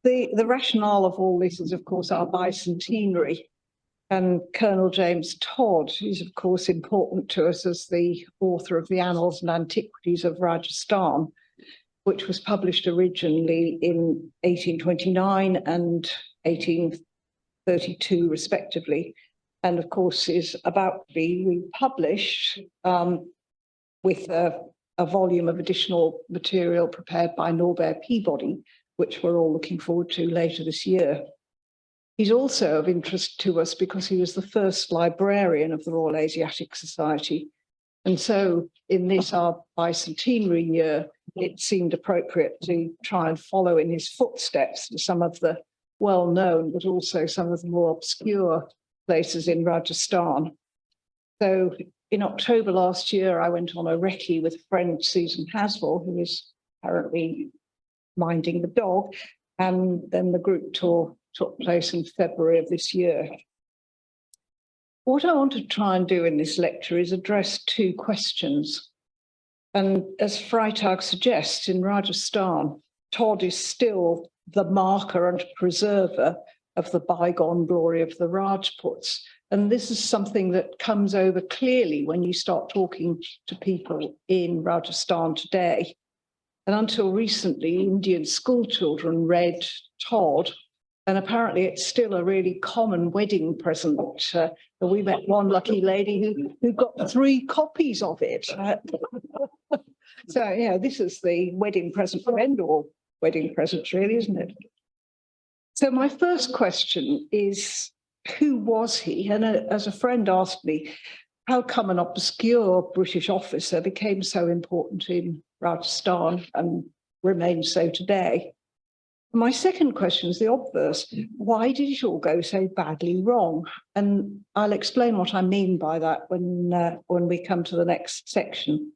The rationale of all this is, of course, our bicentenary. And Colonel James Todd is, of course, important to us as the author of the Annals and Antiquities of Rajasthan, which was published originally in 1829 and 1832, respectively, and of course is about to be republished with a volume of additional material prepared by Norbert Peabody, which we're all looking forward to later this year. He's also of interest to us because he was the first librarian of the Royal Asiatic Society. And so in this, our bicentenary year, it seemed appropriate to try and follow in his footsteps to some of the well-known, but also some of the more obscure places in Rajasthan. So in October last year, I went on a recce with a friend, Susan Haswell, who is currently minding the dog, and then the group tour took place in February of this year. What I want to try and do in this lecture is address two questions. And as Freitag suggests, in Rajasthan, Todd is still the marker and preserver of the bygone glory of the Rajputs. And this is something that comes over clearly when you start talking to people in Rajasthan today. And until recently, Indian school children read Todd, and apparently it's still a really common wedding present. We met one lucky lady who got 3 copies of it. So, yeah, this is the wedding present for end-all wedding presents, really, isn't it? So my first question is, who was he? And as a friend asked me, how come an obscure British officer became so important in Rajasthan and remains so today? My second question is the obverse. Why did it all go so badly wrong? And I'll explain what I mean by that when we come to the next section.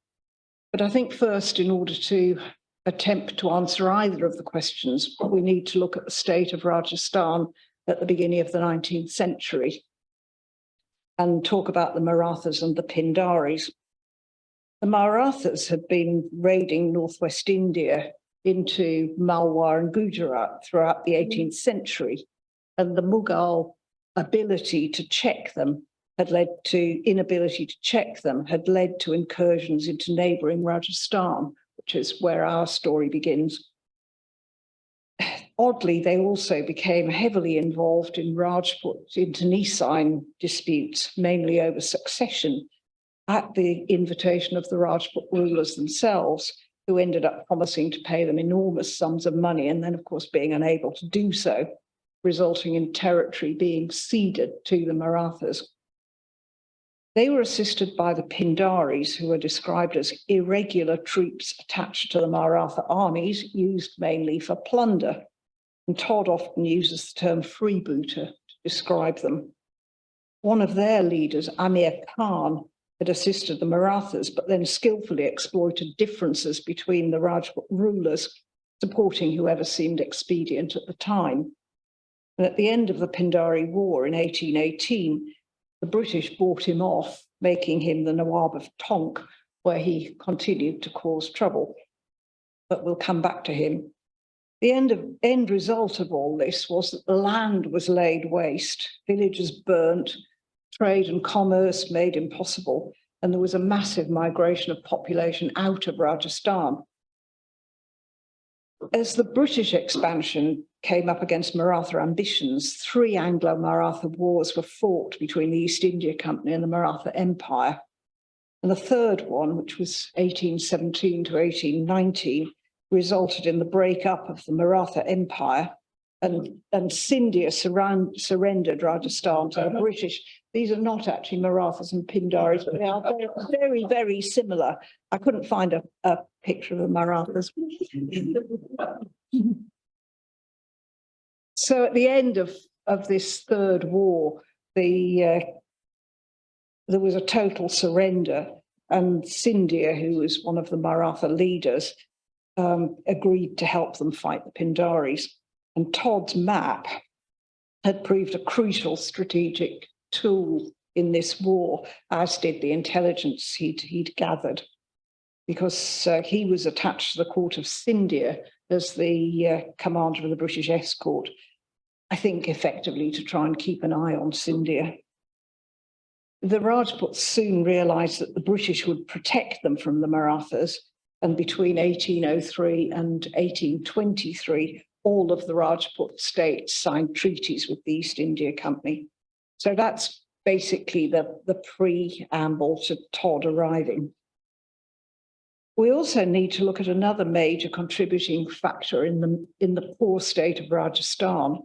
But I think first, in order to attempt to answer either of the questions, we need to look at the state of Rajasthan at the beginning of the 19th century and talk about the Marathas and the Pindaris. The Marathas had been raiding northwest India into Malwa and Gujarat throughout the 18th century, and the Mughal inability to check them had led to incursions into neighbouring Rajasthan, which is where our story begins. Oddly, they also became heavily involved in Rajput internecine disputes, mainly over succession, at the invitation of the Rajput rulers themselves, who ended up promising to pay them enormous sums of money and then, of course, being unable to do so, resulting in territory being ceded to the Marathas. They were assisted by the Pindaris, who are described as irregular troops attached to the Maratha armies, used mainly for plunder. And Todd often uses the term freebooter to describe them. One of their leaders, Amir Khan, had assisted the Marathas, but then skillfully exploited differences between the Rajput rulers, supporting whoever seemed expedient at the time. And at the end of the Pindari War in 1818, the British bought him off, making him the Nawab of Tonk, where he continued to cause trouble. But we'll come back to him. The end result of all this was that the land was laid waste, villages burnt, trade and commerce made impossible, and there was a massive migration of population out of Rajasthan. As the British expansion came up against Maratha ambitions, 3 Anglo-Maratha wars were fought between the East India Company and the Maratha Empire. And the third one, which was 1817 to 1819, resulted in the breakup of the Maratha Empire, and Scindia surrendered Rajasthan to the British. These are not actually Marathas and Pindaris, but they are very, very similar. I couldn't find a picture of the Marathas. So at the end of this third war, there was a total surrender, and Scindia, who was one of the Maratha leaders, agreed to help them fight the Pindaris. And Todd's map had proved a crucial strategic tool in this war, as did the intelligence he'd gathered, because he was attached to the court of Scindia, as the commander of the British escort, I think effectively to try and keep an eye on Scindia. The Rajputs soon realised that the British would protect them from the Marathas, and between 1803 and 1823, all of the Rajput states signed treaties with the East India Company. So that's basically the preamble to Todd arriving. We also need to look at another major contributing factor in the poor state of Rajasthan,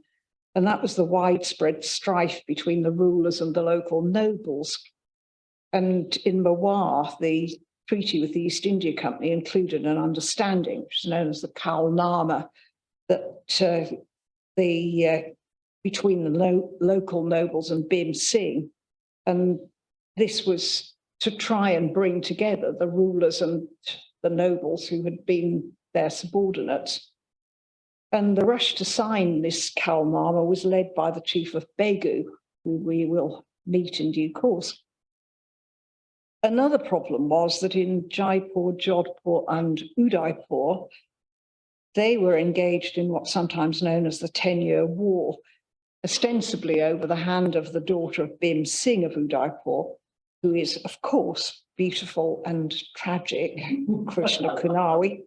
and that was the widespread strife between the rulers and the local nobles. And in Mewar, the treaty with the East India Company included an understanding, which is known as the Kaulnama, that between the local nobles and Bhim Singh, and this was to try and bring together the rulers and the nobles who had been their subordinates. And the rush to sign this Kaulnama was led by the chief of Begu, who we will meet in due course. Another problem was that in Jaipur, Jodhpur and Udaipur, they were engaged in what's sometimes known as the 10-year war, ostensibly over the hand of the daughter of Bhim Singh of Udaipur, who is, of course, beautiful and tragic, Krishna Kunari.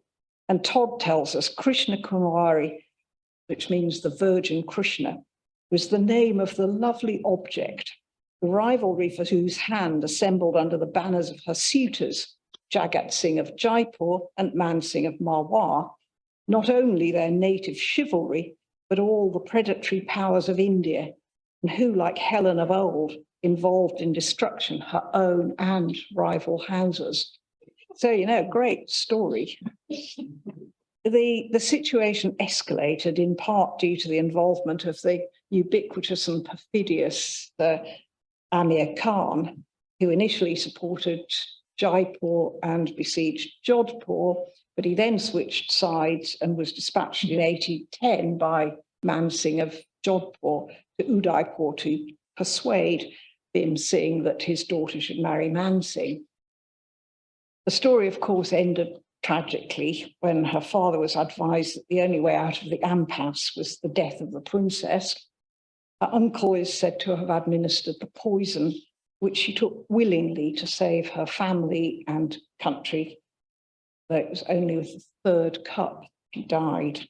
And Todd tells us Krishna Kunari, which means the Virgin Krishna, was the name of the lovely object, the rivalry for whose hand assembled under the banners of her suitors, Jagat Singh of Jaipur and Man Singh of Marwar, not only their native chivalry, but all the predatory powers of India, and who, like Helen of old, involved in destruction her own and rival houses. So, you know, great story. The situation escalated in part due to the involvement of the ubiquitous and perfidious Amir Khan, who initially supported Jaipur and besieged Jodhpur, but he then switched sides and was dispatched in 1810 by Man Singh of Jodhpur to Udaipur to persuade Bhim Singh that his daughter should marry Man Singh. The story, of course, ended tragically when her father was advised that the only way out of the impasse was the death of the princess. Her uncle is said to have administered the poison, which she took willingly to save her family and country. Though it was only with the third cup she died.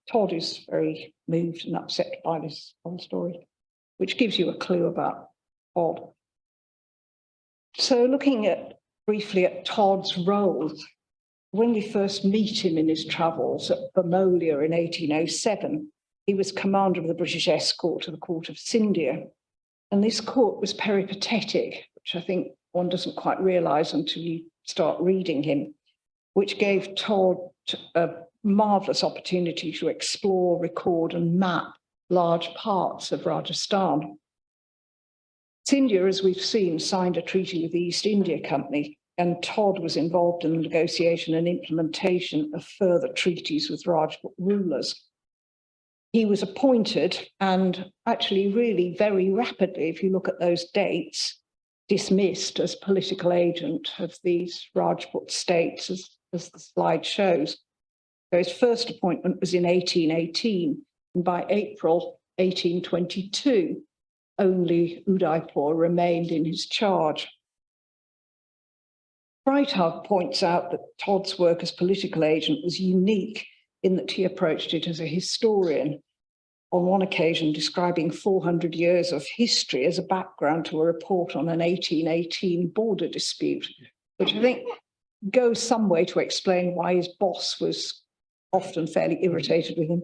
Todd is very moved and upset by this whole story, which gives you a clue about Todd. So looking briefly at Todd's role, when we first meet him in his travels at Bamolia in 1807, he was commander of the British escort to the court of Scindia. And this court was peripatetic, which I think one doesn't quite realise until you start reading him, which gave Todd a marvellous opportunity to explore, record and map large parts of Rajasthan. Scindia, as we've seen, signed a treaty with the East India Company, and Todd was involved in the negotiation and implementation of further treaties with Rajput rulers. He was appointed and actually really very rapidly, if you look at those dates, dismissed as political agent of these Rajput states, as the slide shows. So his first appointment was in 1818, and by April 1822, only Udaipur remained in his charge. Freitag points out that Todd's work as political agent was unique in that he approached it as a historian, on one occasion describing 400 years of history as a background to a report on an 1818 border dispute, which I think goes some way to explain why his boss was often fairly irritated with him.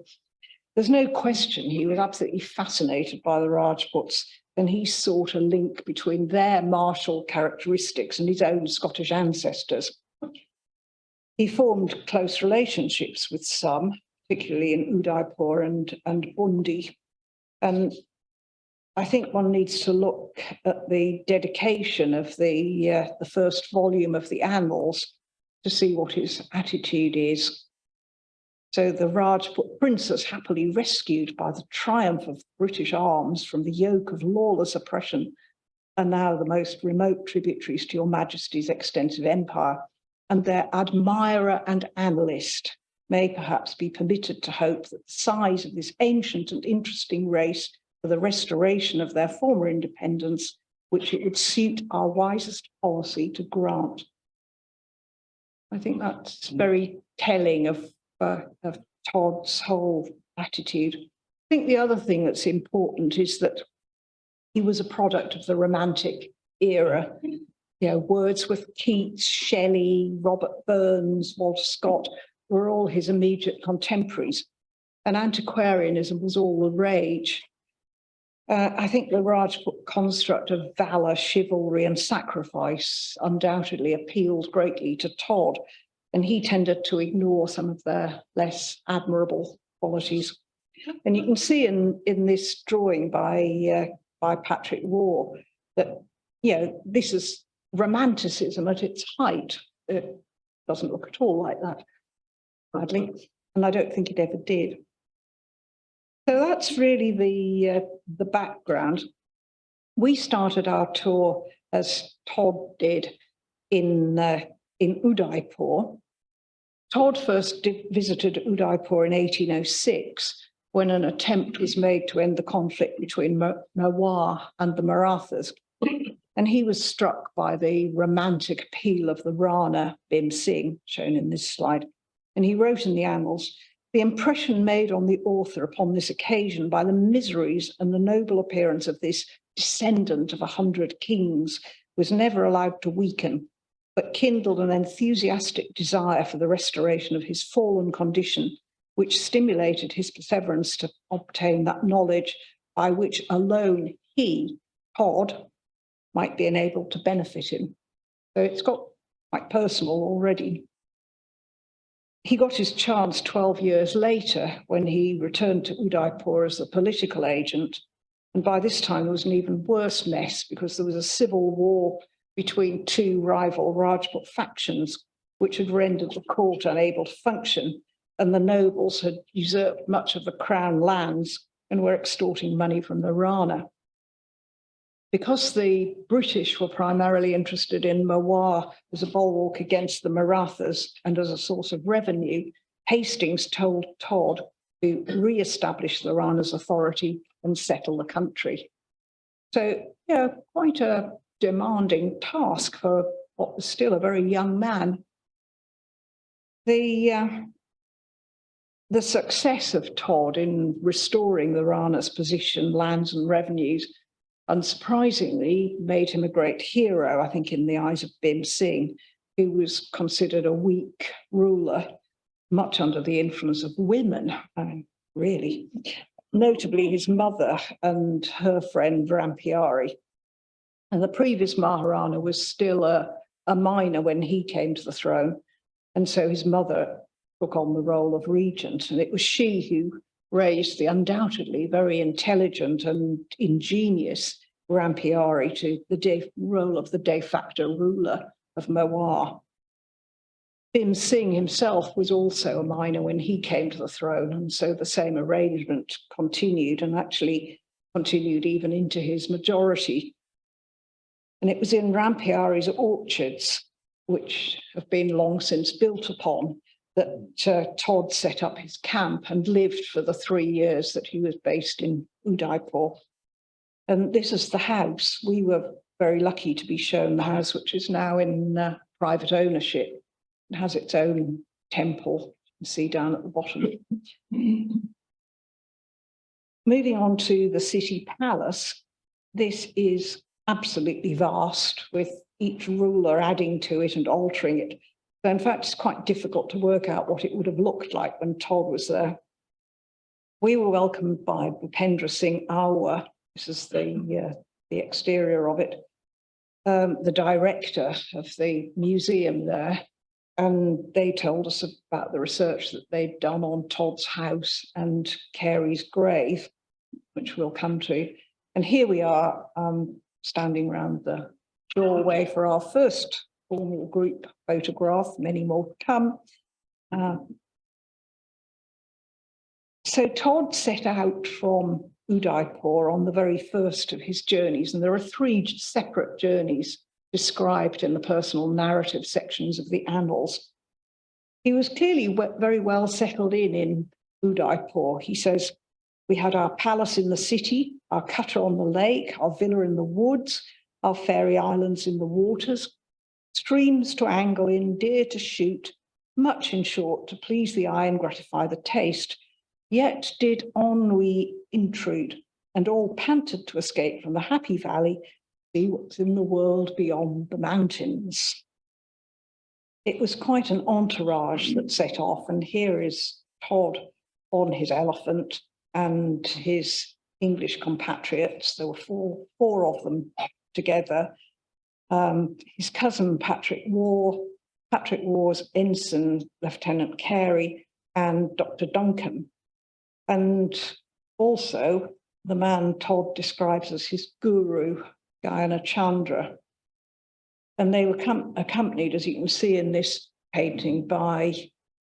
There's no question he was absolutely fascinated by the Rajputs, and he sought a link between their martial characteristics and his own Scottish ancestors. He formed close relationships with some, particularly in Udaipur and Bundi. And I think one needs to look at the dedication of the first volume of the Annals to see what his attitude is. So the Rajput princess, happily rescued by the triumph of British arms from the yoke of lawless oppression, are now the most remote tributaries to your Majesty's extensive empire, and their admirer and analyst, may perhaps be permitted to hope that the size of this ancient and interesting race for the restoration of their former independence, which it would suit our wisest policy to grant. I think that's very telling of Todd's whole attitude. I think the other thing that's important is that he was a product of the Romantic era. You know, Wordsworth, Keats, Shelley, Robert Burns, Walter Scott were all his immediate contemporaries, and antiquarianism was all the rage. I think the Rajput construct of valour, chivalry and sacrifice undoubtedly appealed greatly to Todd, and he tended to ignore some of their less admirable qualities. And you can see in this drawing by Patrick Waugh that, you know, this is romanticism at its height. It doesn't look at all like that, badly, and I don't think it ever did. So that's really the background. We started our tour, as Todd did, in Udaipur. Todd first visited Udaipur in 1806, when an attempt was made to end the conflict between Mewar and the Marathas. And he was struck by the romantic appeal of the Rana Bhim Singh, shown in this slide. And he wrote in the Annals, "The impression made on the author upon this occasion by the miseries and the noble appearance of this descendant of 100 kings was never allowed to weaken, but kindled an enthusiastic desire for the restoration of his fallen condition, which stimulated his perseverance to obtain that knowledge by which alone he, Todd, might be enabled to benefit him." So it's got quite personal already. He got his chance 12 years later when he returned to Udaipur as a political agent. And by this time, there was an even worse mess because there was a civil war between two rival Rajput factions, which had rendered the court unable to function. And the nobles had usurped much of the crown lands and were extorting money from the Rana. Because the British were primarily interested in Mewar as a bulwark against the Marathas and as a source of revenue, Hastings told Todd to re-establish the Rana's authority and settle the country. So, yeah, quite a demanding task for what was still a very young man. The success of Todd in restoring the Rana's position, lands and revenues, unsurprisingly, made him a great hero, I think, in the eyes of Bhim Singh, who was considered a weak ruler, much under the influence of women, really, notably his mother and her friend Rampiari. And the previous Maharana was still a minor when he came to the throne, and so his mother took on the role of regent, and it was she who raised the undoubtedly very intelligent and ingenious Rampiari to the role of the de facto ruler of Mewar. Bhim Singh himself was also a minor when he came to the throne, and so the same arrangement continued, and actually continued even into his majority. And it was in Rampiari's orchards, which have been long since built upon, that Todd set up his camp and lived for the 3 years that he was based in Udaipur. And this is the house. We were very lucky to be shown the house, which is now in private ownership. It has its own temple, you can see down at the bottom. Moving on to the city palace, this is absolutely vast, with each ruler adding to it and altering it. So in fact, it's quite difficult to work out what it would have looked like when Todd was there. We were welcomed by Bhupendra Singh Alwar. This is the exterior of it, the director of the museum there. And they told us about the research that they'd done on Todd's house and Carey's grave, which we'll come to. And here we are standing around the doorway for our first formal group photograph, many more to come. So Todd set out from Udaipur on the very first of his journeys, and there are 3 separate journeys described in the personal narrative sections of the Annals. He was clearly very well settled in Udaipur. He says, we had our palace in the city, our cutter on the lake, our villa in the woods, our fairy islands in the waters, streams to angle in, deer to shoot, much in short to please the eye and gratify the taste. Yet did ennui intrude, and all panted to escape from the happy valley, see what's in the world beyond the mountains. It was quite an entourage that set off, and here is Todd on his elephant and his English compatriots. There were four of them together. His cousin Patrick War's ensign, Lieutenant Carey, and Dr. Duncan. And also the man Todd describes as his guru, Gayana Chandra. And they were accompanied, as you can see in this painting, by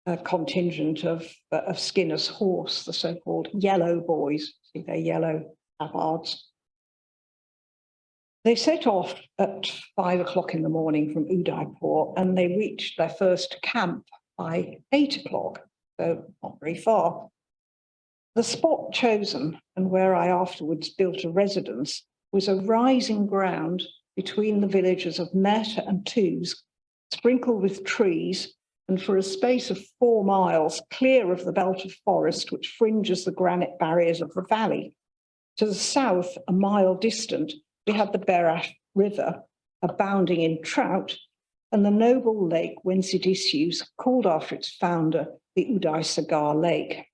a contingent of Skinner's horse, the so-called yellow boys. See, they're yellow abards. They set off at 5 o'clock in the morning from Udaipur, and they reached their first camp by 8 o'clock, so not very far. The spot chosen, and where I afterwards built a residence, was a rising ground between the villages of Mehta and Toos, sprinkled with trees, and for a space of 4 miles clear of the belt of forest which fringes the granite barriers of the valley. To the south, a mile distant, we had the Berat River, abounding in trout, and the noble lake whence it issues, called after its founder, the Uday Sagar Lake.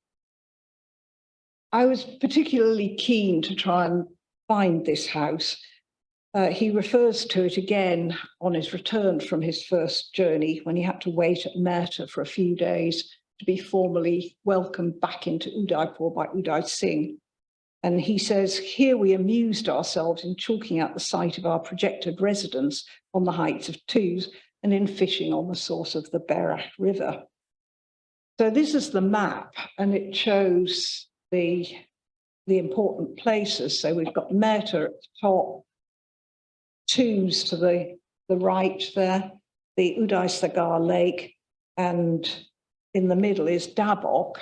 I was particularly keen to try and find this house. He refers to it again on his return from his first journey, when he had to wait at Mehta for a few days to be formally welcomed back into Udaipur by Uday Singh. And he says, here we amused ourselves in chalking out the site of our projected residence on the heights of Toos and in fishing on the source of the Berat River. So this is the map, and it shows the important places. So we've got Mehta at the top, Toos to the right there, the Uday Sagar Lake, and in the middle is Dabok.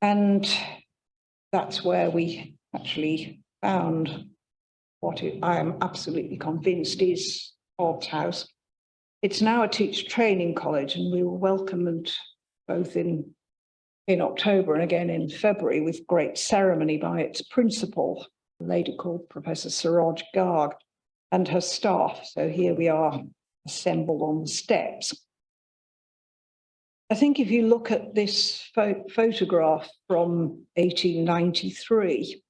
And that's where we actually found what I am absolutely convinced is Todd's house. It's now a teacher training college, and we were welcomed both in October and again in February with great ceremony by its principal, a lady called Professor Suraj Garg, and her staff. So here we are assembled on the steps. I think if you look at this photograph from 1893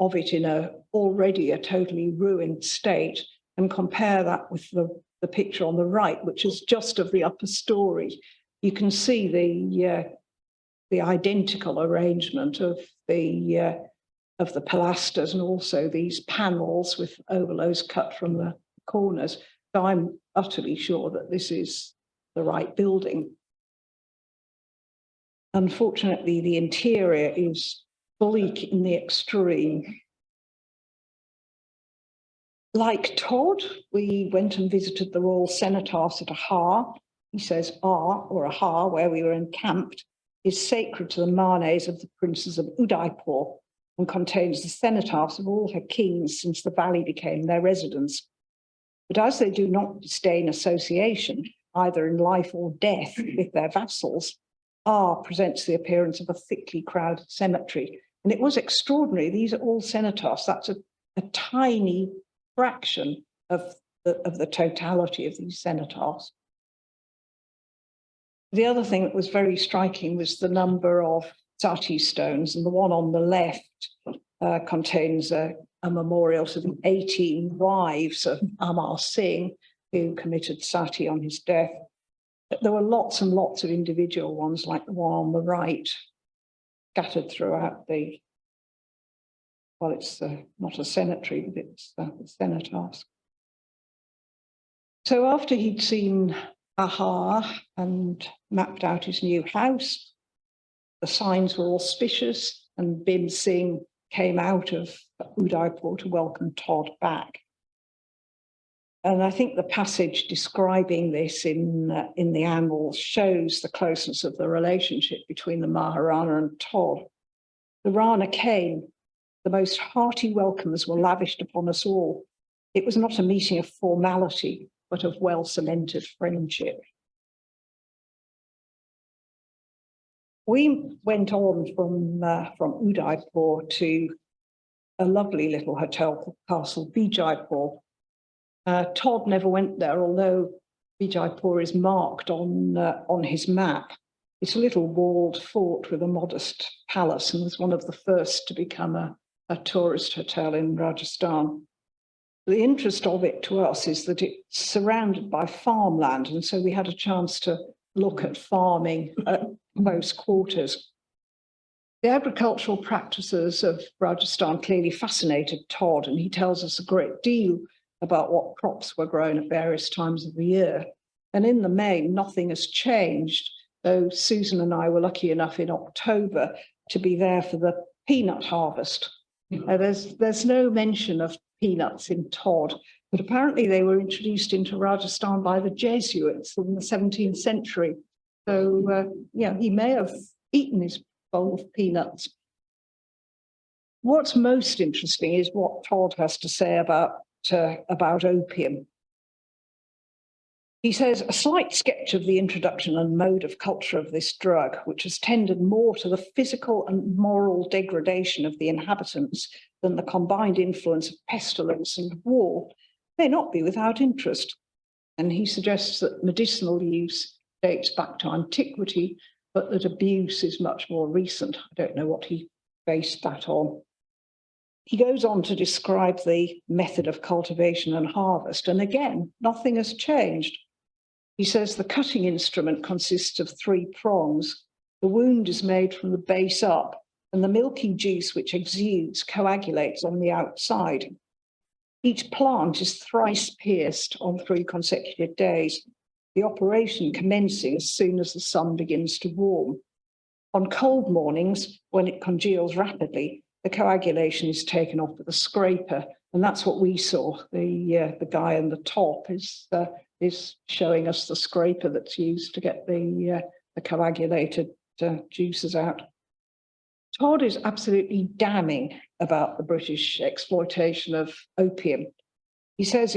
of it in already a totally ruined state, and compare that with the picture on the right, which is just of the upper story, you can see the identical arrangement of the pilasters, and also these panels with overlows cut from the corners. So I'm utterly sure that this is the right building. Unfortunately, the interior is bleak in the extreme. Like Todd, we went and visited the royal cenotaphs at Ahar. He says Ahar, where we were encamped, is sacred to the manes of the princes of Udaipur and contains the cenotaphs of all her kings since the valley became their residence. But as they do not disdain association, either in life or death, with their vassals, presents the appearance of a thickly crowded cemetery. And it was extraordinary. These are all cenotaphs. That's a tiny fraction of the totality of these cenotaphs. The other thing that was very striking was the number of sati stones, and the one on the left contains a memorial to the 18 wives of Amar Singh, who committed sati on his death. But there were lots and lots of individual ones, like the one on the right, scattered throughout well, it's not a cemetery, but it's the cenotaphs. So after he'd seen Ahar and mapped out his new house, the signs were auspicious, and Bim Singh came out of Udaipur to welcome Todd back. And I think the passage describing this in the Annals shows the closeness of the relationship between the Maharana and Todd. The Rana came. The most hearty welcomes were lavished upon us all. It was not a meeting of formality, but of well-cemented friendship. We went on from Udaipur to a lovely little hotel called Castle Bijaipur. Todd never went there, although Bijaipur is marked on his map. It's a little walled fort with a modest palace and was one of the first to become a tourist hotel in Rajasthan. The interest of it to us is that it's surrounded by farmland, and so we had a chance to look at farming at close quarters. The agricultural practices of Rajasthan clearly fascinated Todd, and he tells us a great deal about what crops were grown at various times of the year. And in the main, nothing has changed, though Susan and I were lucky enough in October to be there for the peanut harvest. There's no mention of peanuts in Todd, but apparently they were introduced into Rajasthan by the Jesuits in the 17th century. So, yeah, he may have eaten his bowl of peanuts. What's most interesting is what Todd has to say about opium. He says, a slight sketch of the introduction and mode of culture of this drug, which has tended more to the physical and moral degradation of the inhabitants than the combined influence of pestilence and war, may not be without interest. And he suggests that medicinal use dates back to antiquity, but that abuse is much more recent. I don't know what he based that on. He goes on to describe the method of cultivation and harvest, and again, nothing has changed. He says the cutting instrument consists of 3 prongs. The wound is made from the base up, and the milky juice which exudes coagulates on the outside. Each plant is thrice pierced on 3 consecutive days, the operation commencing as soon as the sun begins to warm. On cold mornings, when it congeals rapidly, the coagulation is taken off with a scraper, and that's what we saw. The guy in the top is showing us the scraper that's used to get the coagulated juices out. Todd is absolutely damning about the British exploitation of opium. He says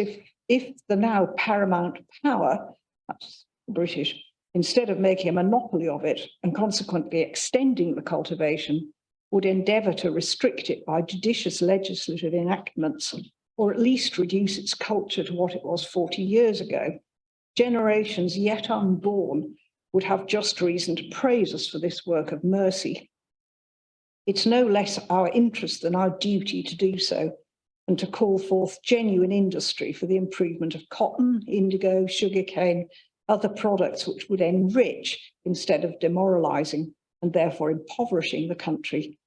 if the now paramount power, that's the British, instead of making a monopoly of it and consequently extending the cultivation, would endeavour to restrict it by judicious legislative enactments, or at least reduce its culture to what it was 40 years ago, generations yet unborn would have just reason to praise us for this work of mercy. It's no less our interest than our duty to do so, and to call forth genuine industry for the improvement of cotton, indigo, sugarcane, other products which would enrich instead of demoralising and therefore impoverishing the country.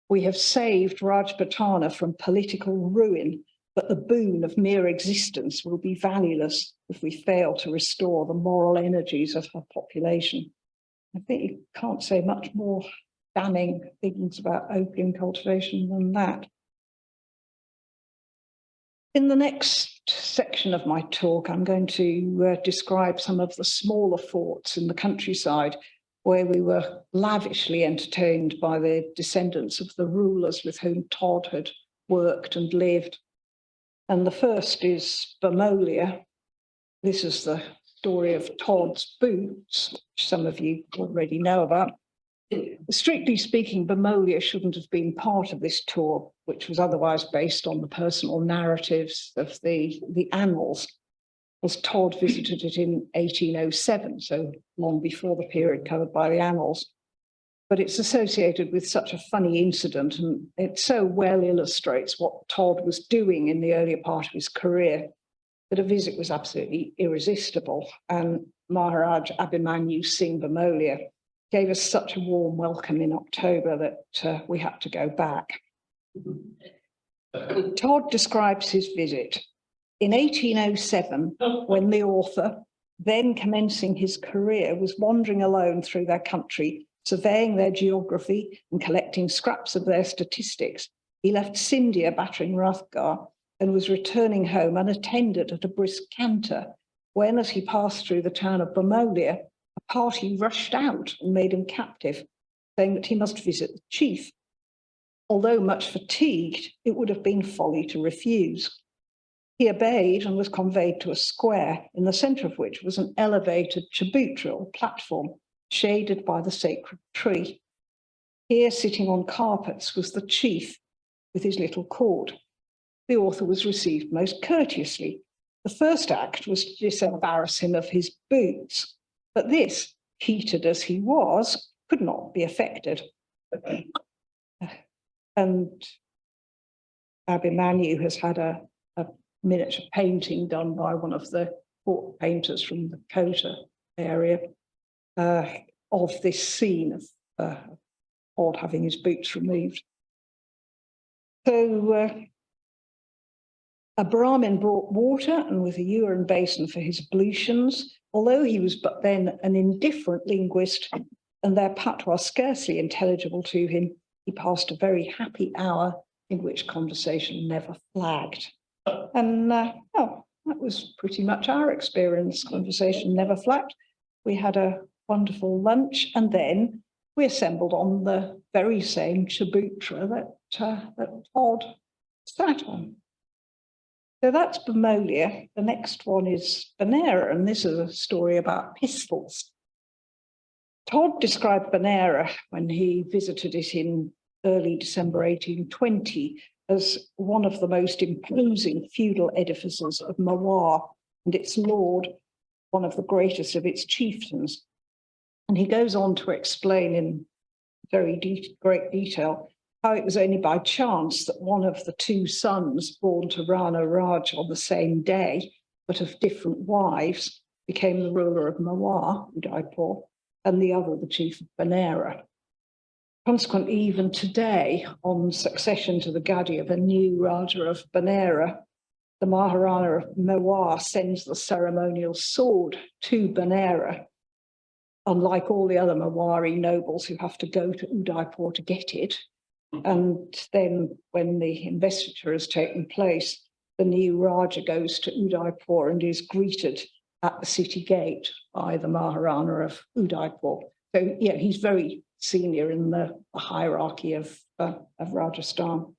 We have saved Rajputana from political ruin, but the boon of mere existence will be valueless if we fail to restore the moral energies of her population. I think you can't say much more damning things about opium cultivation than that. In the next section of my talk, I'm going to describe some of the smaller forts in the countryside where we were lavishly entertained by the descendants of the rulers with whom Todd had worked and lived. And the first is Bermolia. This is the story of Todd's boots, which some of you already know about. Strictly speaking, Bermolia shouldn't have been part of this tour, which was otherwise based on the personal narratives of the Annals, as Todd visited it in 1807, so long before the period covered by the Annals. But it's associated with such a funny incident, and it so well illustrates what Todd was doing in the earlier part of his career that a visit was absolutely irresistible. And Maharaj Abhimanyu Singh Bermolia gave us such a warm welcome in October that we had to go back. Todd describes his visit. In 1807, when the author, then commencing his career, was wandering alone through their country, surveying their geography and collecting scraps of their statistics, he left Scindia battering Rathgar, and was returning home unattended at a brisk canter, when, as he passed through the town of Bermolia, a party rushed out and made him captive, saying that he must visit the chief. Although much fatigued, it would have been folly to refuse. He obeyed and was conveyed to a square, in the centre of which was an elevated chabutra or platform, shaded by the sacred tree. Here, sitting on carpets, was the chief with his little court. The author was received most courteously. The first act was to disembarrass him of his boots, but this, heated as he was, could not be effected. And Abimanu has had a miniature painting done by one of the court painters from the Kota area of this scene of Todd having his boots removed. So a Brahmin brought water and with a urine basin for his ablutions. Although he was but then an indifferent linguist and their patois scarcely intelligible to him, he passed a very happy hour in which conversation never flagged. And that was pretty much our experience. Conversation never flagged. We had a wonderful lunch, and then we assembled on the very same chabutra that Todd sat on. So that's Bermolia. The next one is Benera, and this is a story about pistols. Todd described Benera when he visited it in early December 1820 as one of the most imposing feudal edifices of Mawar, and its lord, one of the greatest of its chieftains. And he goes on to explain in very great detail how it was only by chance that one of the two sons born to Rana Raj on the same day, but of different wives, became the ruler of Mawar, Udaipur, and the other the chief of Benera. Consequently, even today, on succession to the Gadi of a new Raja of Benera, the Maharana of Mewar sends the ceremonial sword to Benera, unlike all the other Mewari nobles who have to go to Udaipur to get it. And then when the investiture has taken place, the new Raja goes to Udaipur and is greeted at the city gate by the Maharana of Udaipur. So, yeah, he's very senior in the hierarchy of Rajasthan.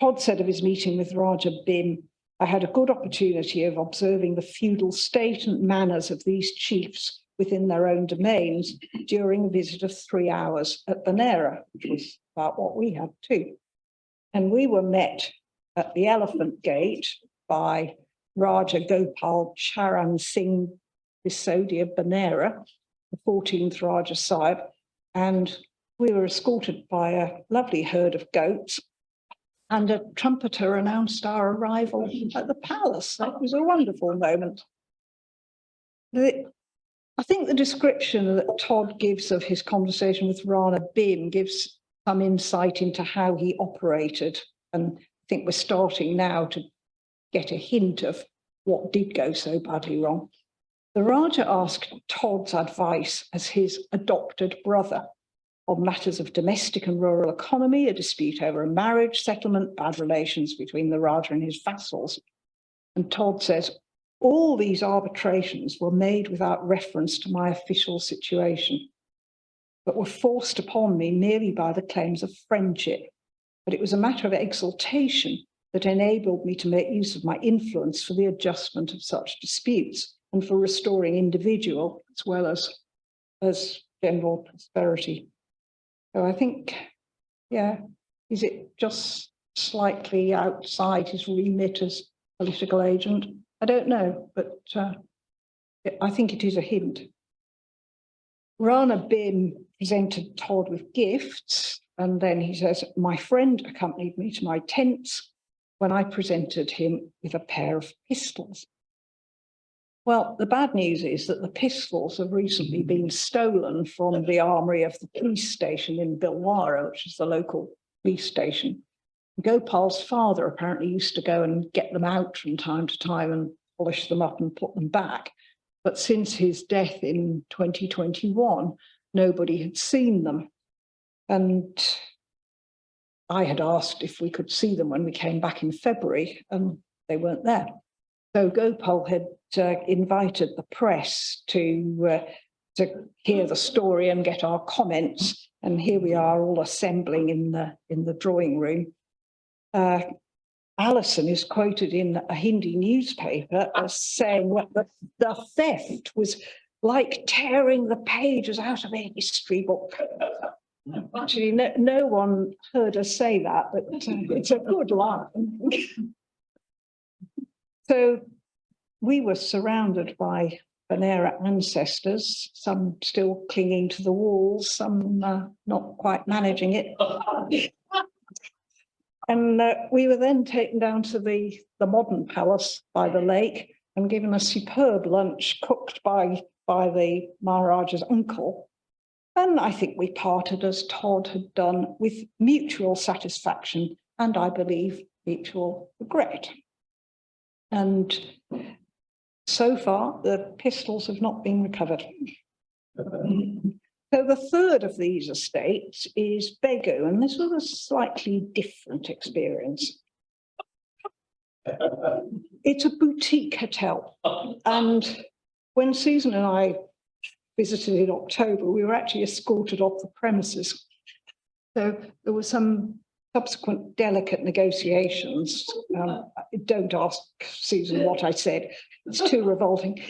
Todd said of his meeting with Raja Bim, "I had a good opportunity of observing the feudal state and manners of these chiefs within their own domains during a visit of 3 hours at Benera," which was about what we had too. And we were met at the Elephant Gate by Raja Gopal Charan Singh Bisodia Benera, the 14th Raja Sahib, and we were escorted by a lovely herd of goats, and a trumpeter announced our arrival at the palace. That was a wonderful moment. I think the description that Todd gives of his conversation with Rana Bim gives some insight into how he operated, and I think we're starting now to get a hint of what did go so badly wrong. The Raja asked Todd's advice as his adopted brother on matters of domestic and rural economy, a dispute over a marriage settlement, bad relations between the Raja and his vassals. And Todd says, "All these arbitrations were made without reference to my official situation, but were forced upon me merely by the claims of friendship. But it was a matter of exaltation that enabled me to make use of my influence for the adjustment of such disputes and for restoring individual as well as general prosperity." So I think, yeah, is it just slightly outside his remit as political agent? I don't know, but I think it is a hint. Rana Bim presented Todd with gifts, and then he says, "My friend accompanied me to my tents when I presented him with a pair of pistols." Well, the bad news is that the pistols have recently been stolen from the armory of the police station in Bhilwara, which is the local police station. Gopal's father apparently used to go and get them out from time to time and polish them up and put them back. But since his death in 2021, nobody had seen them. And I had asked if we could see them when we came back in February, and they weren't there. So Gopal had invited the press to hear the story and get our comments. And here we are all assembling in the drawing room. Alison is quoted in a Hindi newspaper as saying that the theft was like tearing the pages out of a history book. Actually, no one heard us say that, but it's a good line. So we were surrounded by Venera ancestors, some still clinging to the walls, some not quite managing it. And we were then taken down to the modern palace by the lake and given a superb lunch cooked by the Maharaja's uncle. And I think we parted as Todd had done, with mutual satisfaction and, I believe, mutual regret. And so far, the pistols have not been recovered. So the third of these estates is Begu, and this was a slightly different experience. It's a boutique hotel, and when Susan and I visited in October, we were actually escorted off the premises. So there were some subsequent delicate negotiations. Don't ask Susan what I said, it's too revolting,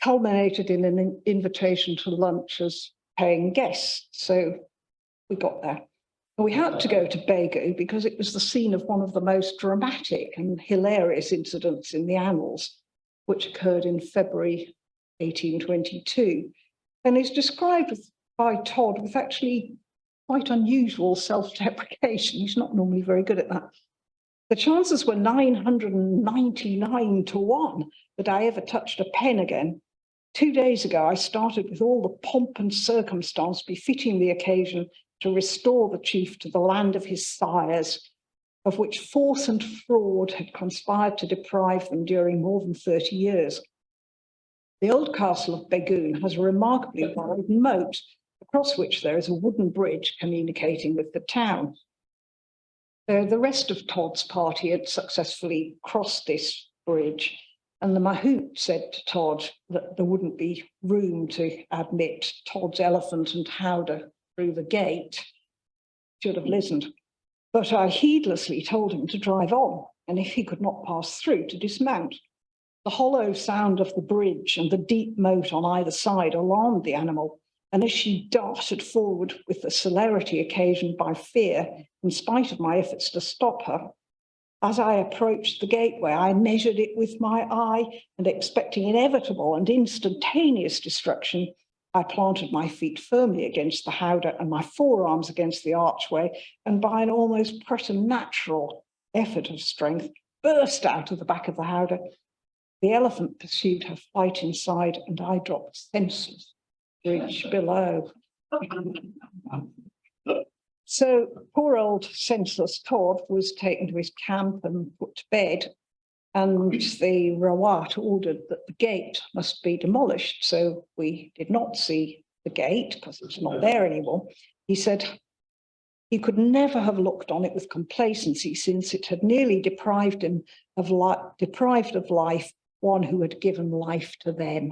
culminated in an invitation to lunch as paying guests. So we got there. We had to go to Begu because it was the scene of one of the most dramatic and hilarious incidents in the Annals, which occurred in February 1822, and is described by Todd with actually quite unusual self-deprecation. He's not normally very good at that. The chances were 999 to 1 that I ever touched a pen again. 2 days ago, I started with all the pomp and circumstance befitting the occasion to restore the chief to the land of his sires, of which force and fraud had conspired to deprive them during more than 30 years. The old castle of Begun has a remarkably wide moat, across which there is a wooden bridge communicating with the town. The rest of Todd's party had successfully crossed this bridge, and the Mahout said to Todd that there wouldn't be room to admit Todd's elephant and howdah through the gate. Should have listened. But I heedlessly told him to drive on, and if he could not pass through, to dismount. The hollow sound of the bridge and the deep moat on either side alarmed the animal, and as she darted forward with the celerity occasioned by fear, in spite of my efforts to stop her, as I approached the gateway, I measured it with my eye, and expecting inevitable and instantaneous destruction, I planted my feet firmly against the howdah and my forearms against the archway, and by an almost preternatural effort of strength, burst out of the back of the howdah. The elephant pursued her flight inside, and I dropped senseless bridge below. So poor old senseless Todd was taken to his camp and put to bed, and the Rawat ordered that the gate must be demolished. So we did not see the gate because it's not there anymore. He said he could never have looked on it with complacency, since it had nearly deprived him of life one who had given life to them.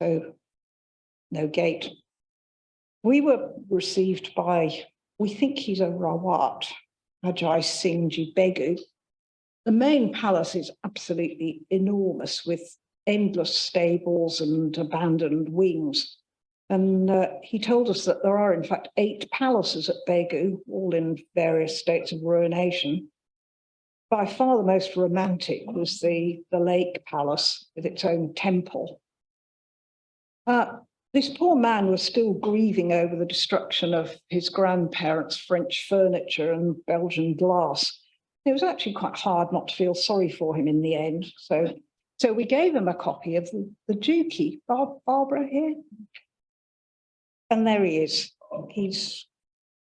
So no gate. We were received by, we think he's a Rawat, Ajay Singh Ji Begu. The main palace is absolutely enormous, with endless stables and abandoned wings. And he told us that there are, in fact, 8 palaces at Begu, all in various states of ruination. By far the most romantic was the Lake Palace with its own temple. This poor man was still grieving over the destruction of his grandparents' French furniture and Belgian glass. It was actually quite hard not to feel sorry for him in the end. So we gave him a copy of the Dukey. Barbara here? And there he is.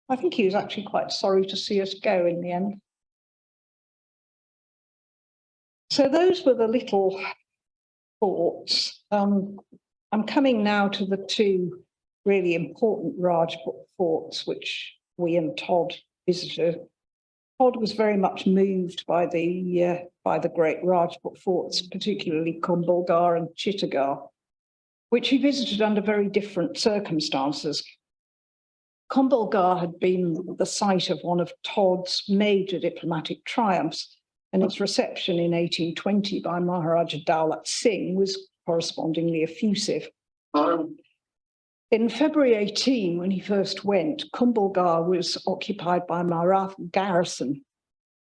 I think he was actually quite sorry to see us go in the end. So those were the little forts. I'm coming now to the 2 really important Raj forts, which we and Todd visited, Todd was very much moved by the great Rajput forts, particularly Kumbhalgarh and Chittagong, which he visited under very different circumstances. Kumbhalgarh had been the site of one of Todd's major diplomatic triumphs, and its reception in 1820 by Maharaja Daulat Singh was correspondingly effusive. In February 18, when he first went, Kumbhalgarh was occupied by a Maratha garrison.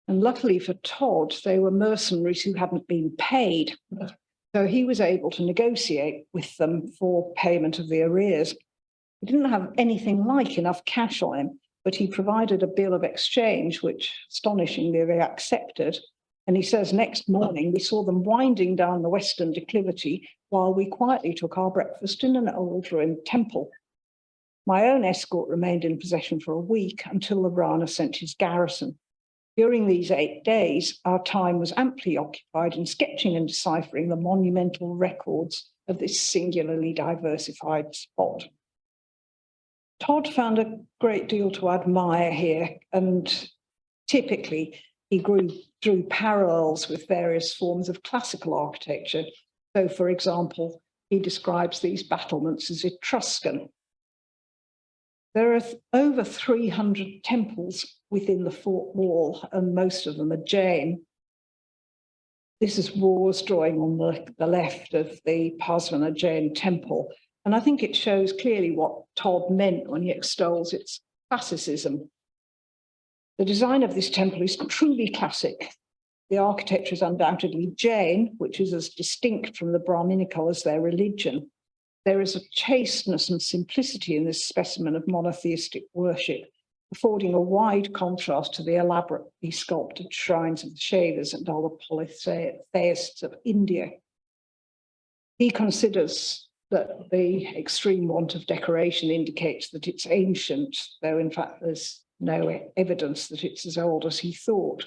And luckily for Todd, they were mercenaries who hadn't been paid. So he was able to negotiate with them for payment of the arrears. He didn't have anything like enough cash on him, but he provided a bill of exchange, which astonishingly they accepted. And he says, next morning, we saw them winding down the western declivity while we quietly took our breakfast in an old ruined temple. My own escort remained in possession for a week until the Rana sent his garrison. During these 8 days, our time was amply occupied in sketching and deciphering the monumental records of this singularly diversified spot. Todd found a great deal to admire here, and typically he drew parallels with various forms of classical architecture. So, for example, he describes these battlements as Etruscan. There are over 300 temples within the fort wall, and most of them are Jain. This is War's drawing on the left of the Pasvana Jain temple. And I think it shows clearly what Todd meant when he extols its classicism. The design of this temple is truly classic. The architecture is undoubtedly Jain, which is as distinct from the Brahminical as their religion. There is a chasteness and simplicity in this specimen of monotheistic worship, affording a wide contrast to the elaborately sculpted shrines of the Shaivas and other polytheists of India. He considers that the extreme want of decoration indicates that it's ancient, though in fact there's no evidence that it's as old as he thought.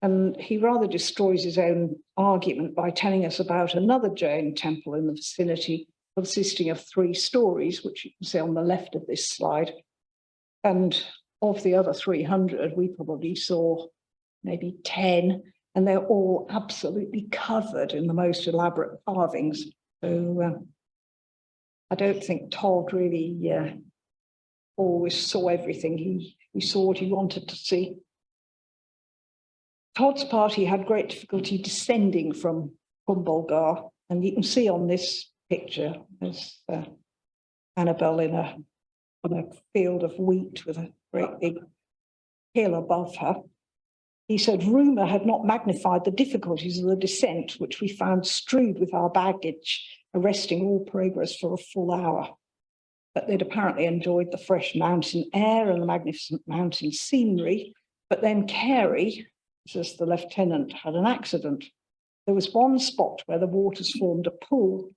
And he rather destroys his own argument by telling us about another Jain temple in the vicinity, consisting of 3 stories, which you can see on the left of this slide. And of the other 300, we probably saw maybe 10, and they're all absolutely covered in the most elaborate carvings. So I don't think Todd really always saw everything. He saw what he wanted to see. Todd's party had great difficulty descending from Kumbhalgarh, and you can see on this picture there's Annabelle in a field of wheat with a great big hill above her. He said, rumour had not magnified the difficulties of the descent, which we found strewed with our baggage, arresting all progress for a full hour. But they'd apparently enjoyed the fresh mountain air and the magnificent mountain scenery. But then Carey, says the lieutenant, had an accident. There was one spot where the waters formed a pool.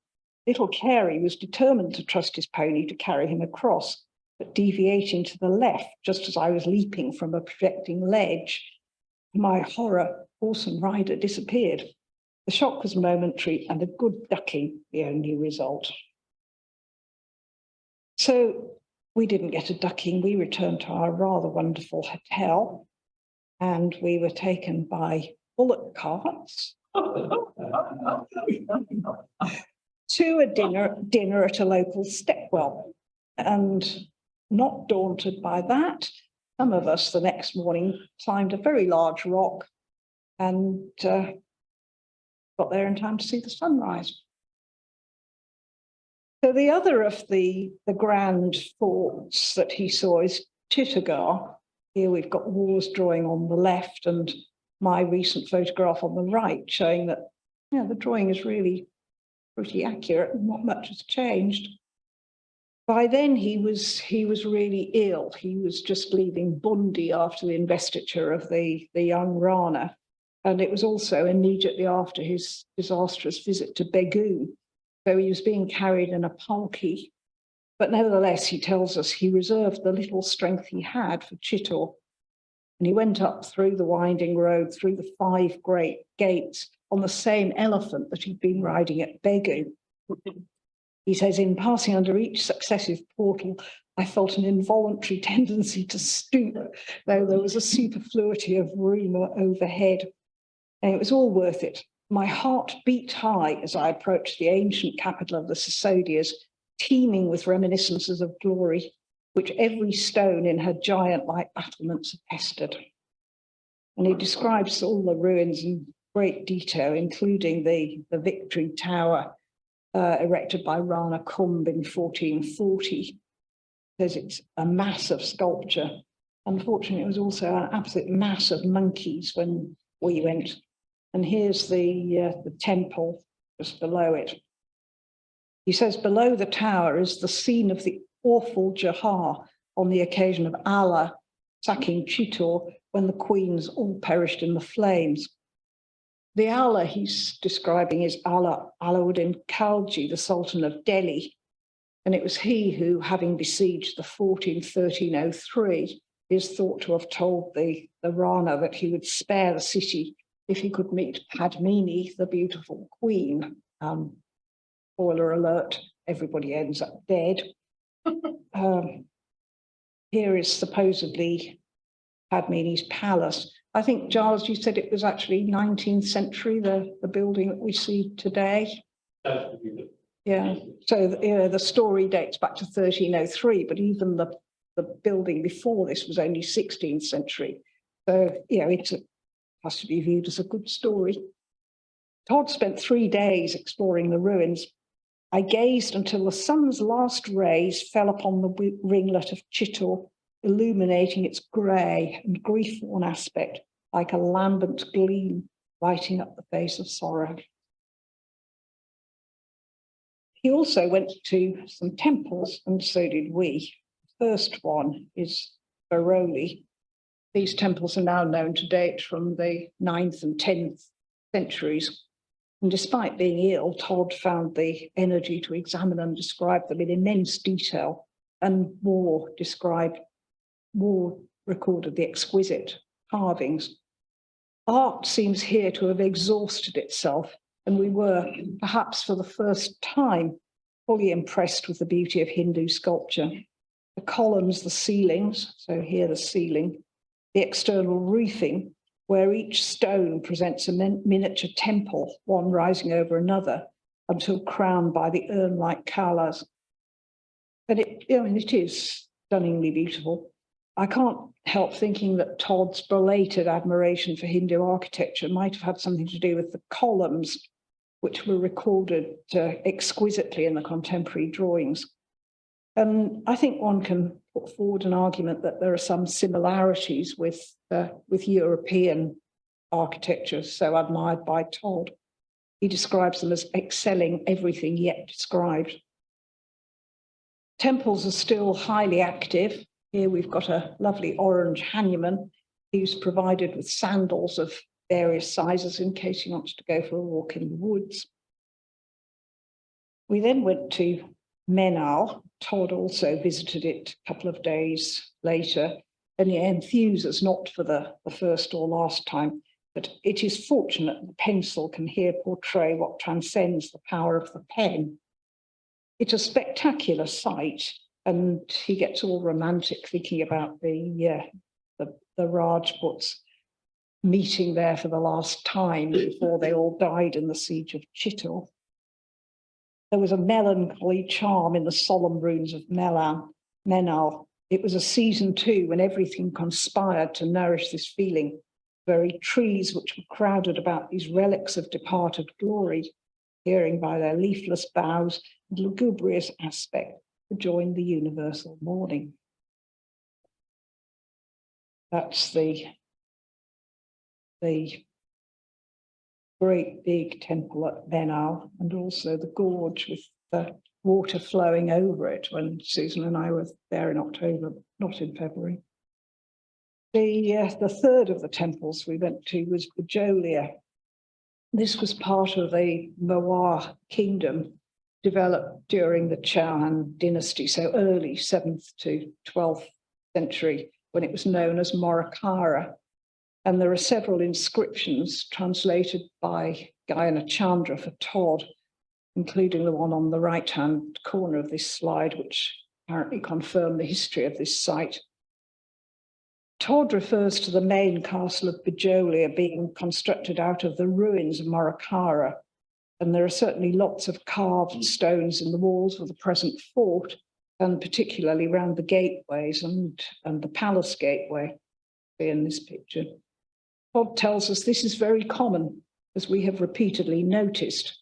Little Carey was determined to trust his pony to carry him across, but deviating to the left, just as I was leaping from a projecting ledge, to my horror, horse and rider disappeared. The shock was momentary and a good ducking the only result. So we didn't get a ducking. We returned to our rather wonderful hotel, and we were taken by bullock carts to a dinner at a local stepwell. And not daunted by that, some of us the next morning climbed a very large rock and got there in time to see the sunrise. So the other of the grand forts that he saw is Chittagong. Here we've got War's drawing on the left and my recent photograph on the right, showing that the drawing is really pretty accurate and not much has changed. By then he was really ill. He was just leaving Bundi after the investiture of the young Rana. And it was also immediately after his disastrous visit to Begun. So he was being carried in a palki. But nevertheless, he tells us he reserved the little strength he had for Chittor. And he went up through the winding road, through the 5 great gates, on the same elephant that he'd been riding at Begun. He says, in passing under each successive portal, I felt an involuntary tendency to stoop, though there was a superfluity of room overhead. And it was all worth it. My heart beat high as I approached the ancient capital of the Sasodias, teeming with reminiscences of glory, which every stone in her giant-like battlements attested. And he describes all the ruins in great detail, including the Victory Tower erected by Rana Kumbh in 1440. Says it's a massive sculpture. Unfortunately, it was also an absolute mass of monkeys when we went. And here's the temple just below it. He says, below the tower is the scene of the awful Jahar on the occasion of Allah sacking Chittor when the queens all perished in the flames. The Allah he's describing is Alauddin Khalji, the Sultan of Delhi. And it was he who, having besieged the fort in 1303, is thought to have told the Rana that he would spare the city if he could meet Padmini, the beautiful queen. Spoiler alert, everybody ends up dead. Here is supposedly Padmini's palace. I think, Giles, you said it was actually 19th century, the building that we see today. Yeah, so the story dates back to 1303, but even the building before this was only 16th century. So, it has to be viewed as a good story. Todd spent 3 days exploring the ruins. I gazed until the sun's last rays fell upon the ringlet of Chittor, illuminating its grey and grief-worn aspect like a lambent gleam lighting up the face of sorrow. He also went to some temples, and so did we. The first one is Baroli. These temples are now known to date from the 9th and 10th centuries. And despite being ill, Todd found the energy to examine and describe them in immense detail, and more recorded the exquisite carvings. Art seems here to have exhausted itself, and we were, perhaps for the first time, fully impressed with the beauty of Hindu sculpture. The columns, the ceilings, so here the ceiling, the external roofing, where each stone presents a miniature temple, one rising over another, until crowned by the urn-like kalas. And it is stunningly beautiful. I can't help thinking that Todd's belated admiration for Hindu architecture might have had something to do with the columns, which were recorded exquisitely in the contemporary drawings. And I think one can put forward an argument that there are some similarities with European architecture so admired by Todd. He describes them as excelling everything yet described. Temples are still highly active. Here we've got a lovely orange Hanuman who's provided with sandals of various sizes in case he wants to go for a walk in the woods. We then went to Menal. Todd also visited it a couple of days later, and he enthused us not for the first or last time, but it is fortunate the pencil can here portray what transcends the power of the pen. It's a spectacular sight, and he gets all romantic thinking about the Rajputs meeting there for the last time before they all died in the siege of Chittor. There was a melancholy charm in the solemn ruins of Menal. It was a season too when everything conspired to nourish this feeling. Very trees which were crowded about these relics of departed glory, appearing by their leafless boughs and lugubrious aspect to join the universal mourning. That's the great big temple at Menal, and also the gorge with the water flowing over it when Susan and I were there in October, but not in February. The third of the temples we went to was Bajolia. This was part of the Mewar kingdom developed during the Chauhan dynasty, so early 7th to 12th century, when it was known as Morakara. And there are several inscriptions translated by Gayana Chandra for Todd, including the one on the right-hand corner of this slide, which apparently confirm the history of this site. Todd refers to the main castle of Bijolia being constructed out of the ruins of Morakara, and there are certainly lots of carved stones in the walls of the present fort, and particularly around the gateways and the palace gateway in this picture. Todd tells us this is very common, as we have repeatedly noticed,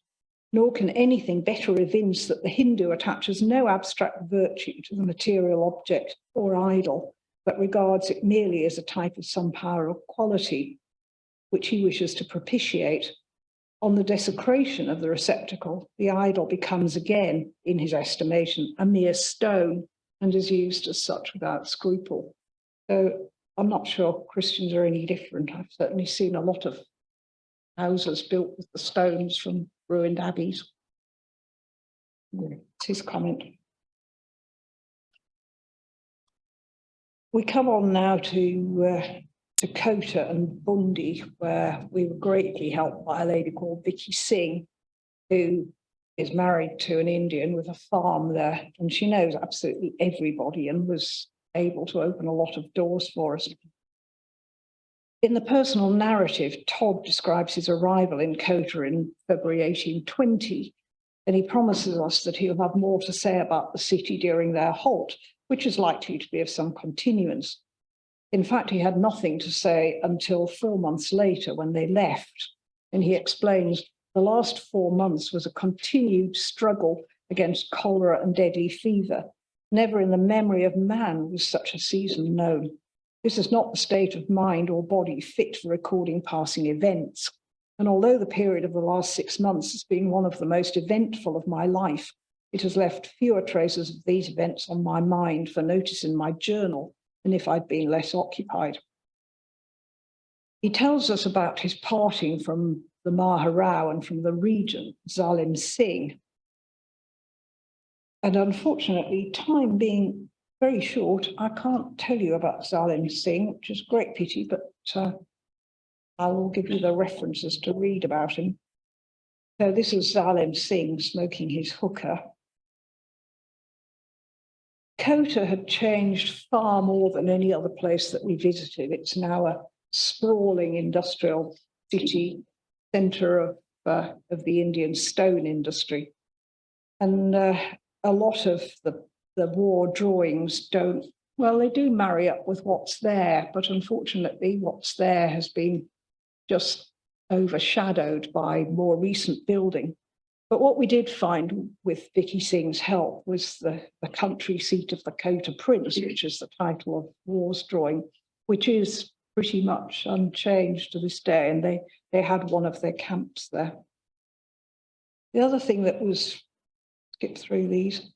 nor can anything better evince that the Hindu attaches no abstract virtue to the material object or idol, but regards it merely as a type of some power or quality, which he wishes to propitiate. On the desecration of the receptacle, the idol becomes again, in his estimation, a mere stone and is used as such without scruple. So I'm not sure Christians are any different. I've certainly seen a lot of houses built with the stones from ruined abbeys. It's his comment. We come on now to Kota and Bundi, where we were greatly helped by a lady called Vicky Singh, who is married to an Indian with a farm there, and she knows absolutely everybody and was able to open a lot of doors for us. In the personal narrative, Todd describes his arrival in Kota in February 1820, and he promises us that he'll have more to say about the city during their halt, which is likely to be of some continuance. In fact, he had nothing to say until 4 months later when they left, and he explains the last 4 months was a continued struggle against cholera and deadly fever. Never in the memory of man was such a season known. This is not the state of mind or body fit for recording passing events. And although the period of the last 6 months has been one of the most eventful of my life, it has left fewer traces of these events on my mind for notice in my journal than if I'd been less occupied. He tells us about his parting from the Maharao and from the regent, Zalim Singh. And unfortunately, time being very short, I can't tell you about Zalim Singh, which is a great pity, but I will give you the references to read about him. So this is Zalim Singh smoking his hookah. Kota had changed far more than any other place that we visited. It's now a sprawling industrial city, centre of the Indian stone industry. And a lot of the war drawings don't, well, they do marry up with what's there, but unfortunately what's there has been just overshadowed by more recent building. But what we did find with Vicky Singh's help was the country seat of the Kota Prince, which is the title of War's drawing, which is pretty much unchanged to this day. And they had one of their camps there. The other thing that was, skip through these,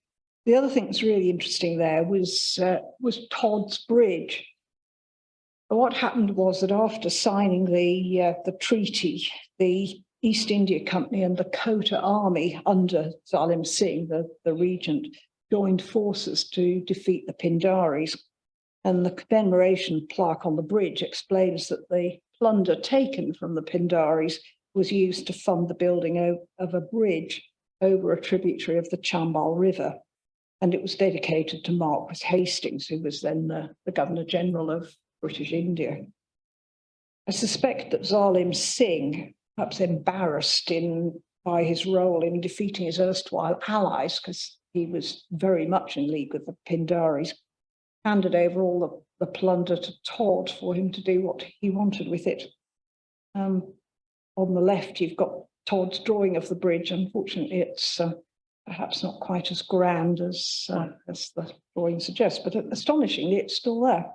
the other thing that's really interesting there was Todd's Bridge. What happened was that after signing the treaty, the East India Company and the Kota army under Zalim Singh, the regent, joined forces to defeat the Pindaris. And the commemoration plaque on the bridge explains that the plunder taken from the Pindaris was used to fund the building of a bridge over a tributary of the Chambal River. And it was dedicated to Marquis Hastings, who was then the Governor-General of British India. I suspect that Zalim Singh, perhaps embarrassed by his role in defeating his erstwhile allies, because he was very much in league with the Pindaris, handed over all the plunder to Todd for him to do what he wanted with it. On the left, you've got Todd's drawing of the bridge. Unfortunately, it's perhaps not quite as grand as the drawing suggests, but astonishingly, it's still there.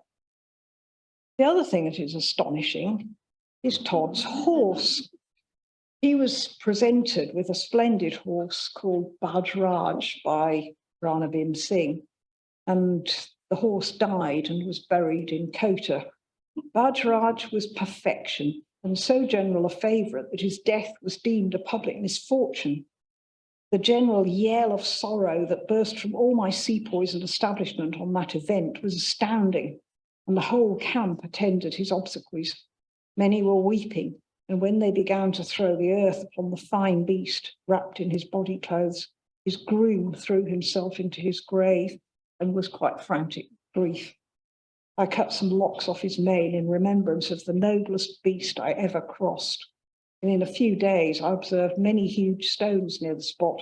The other thing that is astonishing is Todd's horse. He was presented with a splendid horse called Bajraj by Ranavim Singh, and the horse died and was buried in Kota. Bajraj was perfection and so general a favourite that his death was deemed a public misfortune. The general yell of sorrow that burst from all my sea-poisoned establishment on that event was astounding, and the whole camp attended his obsequies. Many were weeping, and when they began to throw the earth upon the fine beast wrapped in his body clothes, his groom threw himself into his grave, and was quite frantic with grief. I cut some locks off his mane in remembrance of the noblest beast I ever crossed. And in a few days, I observed many huge stones near the spot,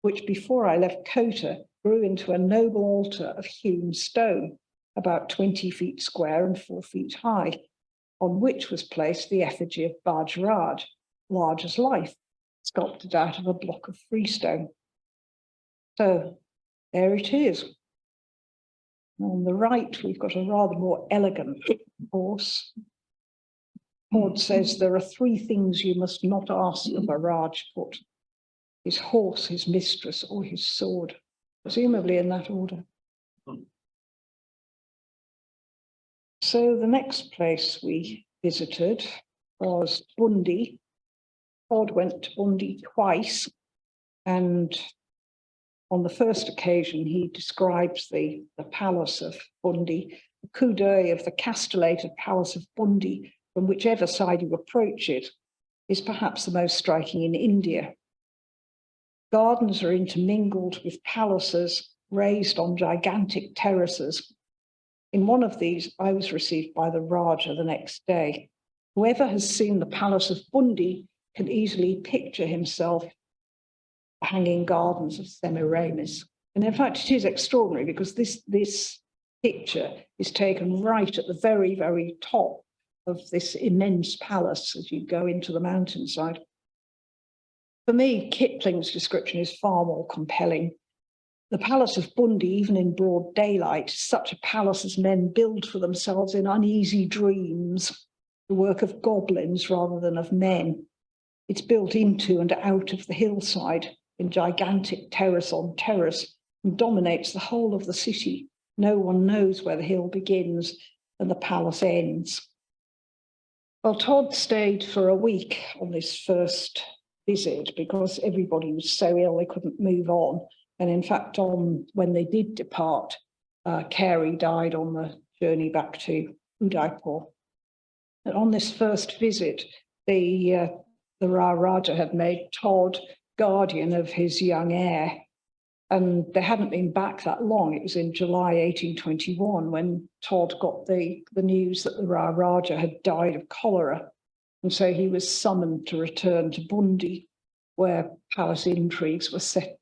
which before I left Kota grew into a noble altar of hewn stone, about 20 feet square and 4 feet high, on which was placed the effigy of Bajraj, large as life, sculpted out of a block of freestone. So there it is. On the right, we've got a rather more elegant horse. Maud says there are 3 things you must not ask of a Rajput: his horse, his mistress, or his sword, presumably in that order. So the next place we visited was Bundi. Todd went to Bundi twice, and on the first occasion, he describes the palace of Bundi, the coup d'oeil of the castellated palace of Bundi, from whichever side you approach it, is perhaps the most striking in India. Gardens are intermingled with palaces raised on gigantic terraces. In one of these, I was received by the Raja the next day. Whoever has seen the palace of Bundi can easily picture himself hanging gardens of Semiramis. And in fact, it is extraordinary because this picture is taken right at the very, very top of this immense palace as you go into the mountainside. For me, Kipling's description is far more compelling. The palace of Bundi, even in broad daylight, is such a palace as men build for themselves in uneasy dreams, the work of goblins rather than of men. It's built into and out of the hillside in gigantic terrace on terrace and dominates the whole of the city. No one knows where the hill begins and the palace ends. Well, Todd stayed for a week on this first visit because everybody was so ill they couldn't move on. And in fact, when they did depart, Carey died on the journey back to Udaipur. And on this first visit, the Raja had made Todd guardian of his young heir. And they hadn't been back that long. It was in July 1821 when Todd got the news that the Raja had died of cholera. And so he was summoned to return to Bundi, where palace intrigues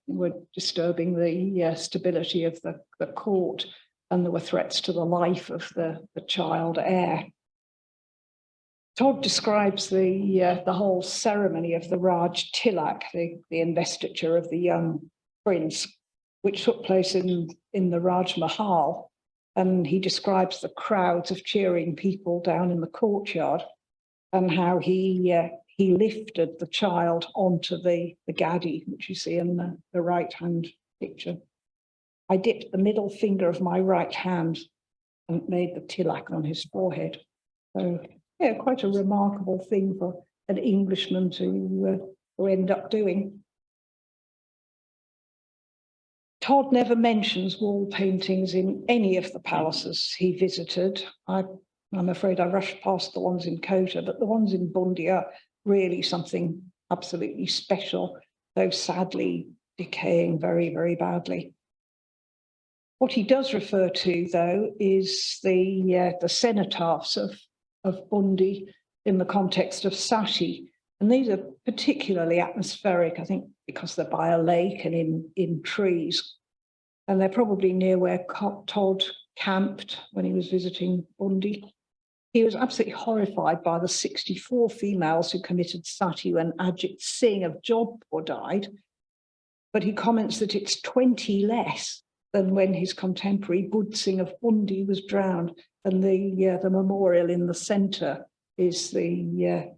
were disturbing the stability of the court, and there were threats to the life of the child heir. Todd describes the whole ceremony of the Raj Tilak, the investiture of the young prince, which took place in the Raj Mahal, and he describes the crowds of cheering people down in the courtyard and how he lifted the child onto the gaddi, which you see in the right-hand picture. I dipped the middle finger of my right hand and made the tilak on his forehead. So, yeah, quite a remarkable thing for an Englishman to end up doing. Todd never mentions wall paintings in any of the palaces he visited. I'm afraid I rushed past the ones in Kota, but the ones in Bundi are really something absolutely special, though sadly decaying very, very badly. What he does refer to, though, is the cenotaphs of Bundi in the context of Sati. And these are particularly atmospheric, I think, because they're by a lake and in trees. And they're probably near where Todd camped when he was visiting Bundi. He was absolutely horrified by the 64 females who committed sati when Ajit Singh of Jodhpur died. But he comments that it's 20 less than when his contemporary Bud Singh of Bundi was drowned. And the memorial in the centre is the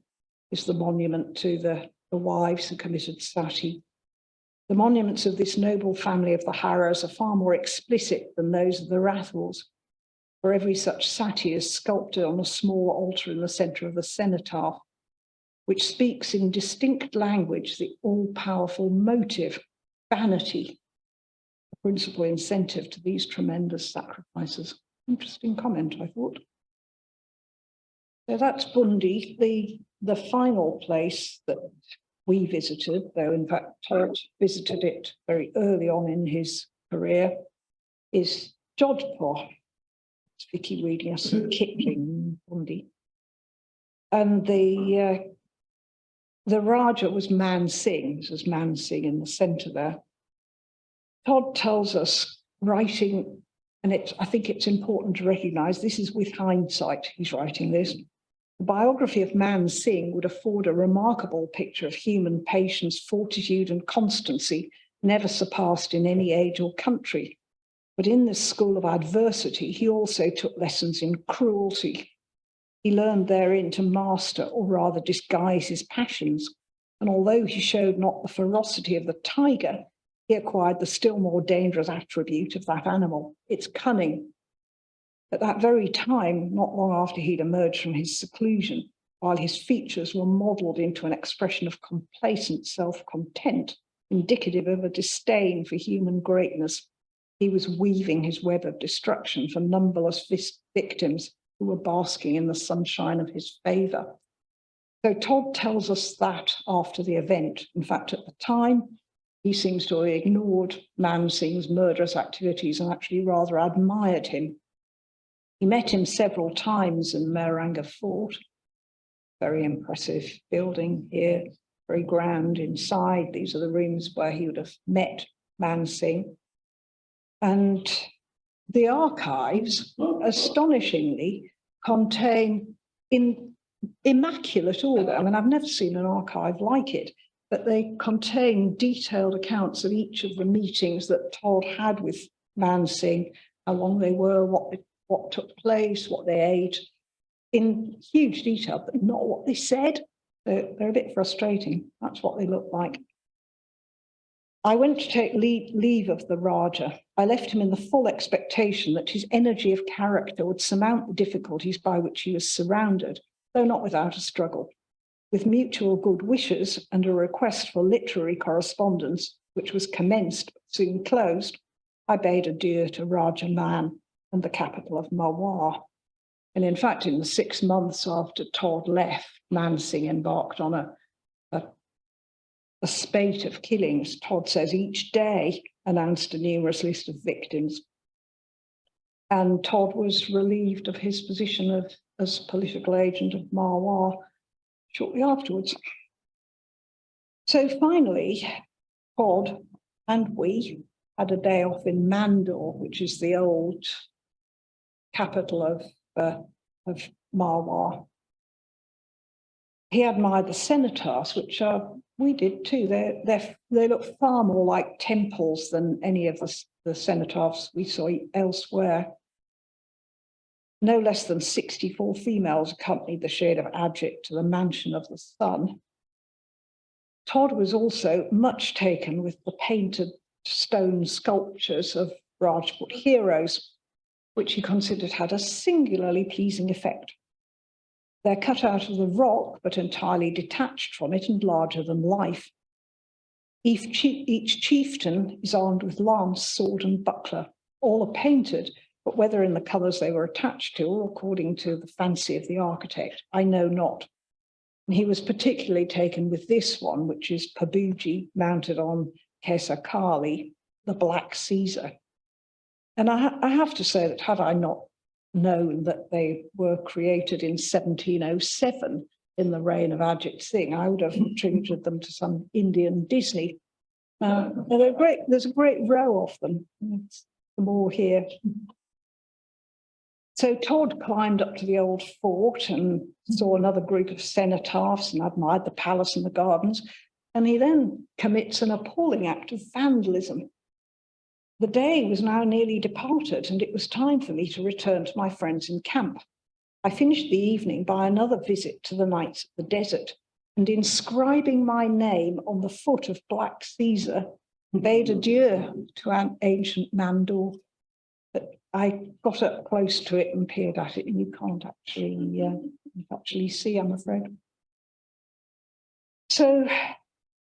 monument to the wives who committed sati. The monuments of this noble family of the Harras are far more explicit than those of the Rathals. For every such sati is sculpted on a small altar in the centre of the cenotaph, which speaks in distinct language the all-powerful motive, vanity, the principal incentive to these tremendous sacrifices. Interesting comment, I thought. So that's Bundi. The final place that we visited, though in fact Todd visited it very early on in his career, is Jodhpur. It's Vicky reading us some Kipling, Bondi. And the Raja was Man Singh. This was Man Singh in the centre there. Todd tells us, writing, and I think it's important to recognise this is with hindsight, he's writing this. The biography of Man Singh would afford a remarkable picture of human patience, fortitude, and constancy, never surpassed in any age or country. But in this school of adversity, he also took lessons in cruelty. He learned therein to master, or rather disguise, his passions. And although he showed not the ferocity of the tiger, he acquired the still more dangerous attribute of that animal, its cunning. At that very time, not long after he'd emerged from his seclusion, while his features were modelled into an expression of complacent self-content, indicative of a disdain for human greatness, he was weaving his web of destruction for numberless victims who were basking in the sunshine of his favour. So Todd tells us that after the event. In fact, at the time, he seems to have ignored Man Singh's murderous activities and actually rather admired him. He met him several times in Mehranga Fort. Very impressive building here, very grand inside. These are the rooms where he would have met Man Singh. And the archives, astonishingly, contain in immaculate order. I mean, I've never seen an archive like it, but they contain detailed accounts of each of the meetings that Todd had with Man Singh, how long they were, what took place, what they ate, in huge detail, but not what they said. They're a bit frustrating. That's what they look like. I went to take leave of the Raja. I left him in the full expectation that his energy of character would surmount the difficulties by which he was surrounded, though not without a struggle. With mutual good wishes and a request for literary correspondence, which was commenced but soon closed, I bade adieu to Raja Man and the capital of Marwar. And in fact, in the 6 months after Todd left, Man Singh embarked on a spate of killings. Todd says each day announced a numerous list of victims. And Todd was relieved of his position as political agent of Marwar shortly afterwards. So finally, Todd and we had a day off in Mandor, which is the old capital of Marwar. He admired the cenotaphs, which we did too. They look far more like temples than any of the cenotaphs we saw elsewhere. No less than 64 females accompanied the shade of Ajit to the mansion of the sun. Todd was also much taken with the painted stone sculptures of Rajput heroes, which he considered had a singularly pleasing effect. They're cut out of the rock, but entirely detached from it and larger than life. Each chieftain is armed with lance, sword, and buckler. All are painted, but whether in the colours they were attached to or according to the fancy of the architect, I know not. And he was particularly taken with this one, which is Pabuji mounted on Kesar Kali, the Black Caesar. And I have to say that had I not known that they were created in 1707 in the reign of Ajit Singh, I would have attributed them to some Indian Disney. They're great. There's a great row of them. It's more here. So Todd climbed up to the old fort and saw another group of cenotaphs and admired the palace and the gardens. And he then commits an appalling act of vandalism. The day was now nearly departed, and it was time for me to return to my friends in camp. I finished the evening by another visit to the Knights of the Desert, and inscribing my name on the foot of Black Caesar, bade adieu to an ancient Mandor. But I got up close to it and peered at it, and you can't actually see, I'm afraid. So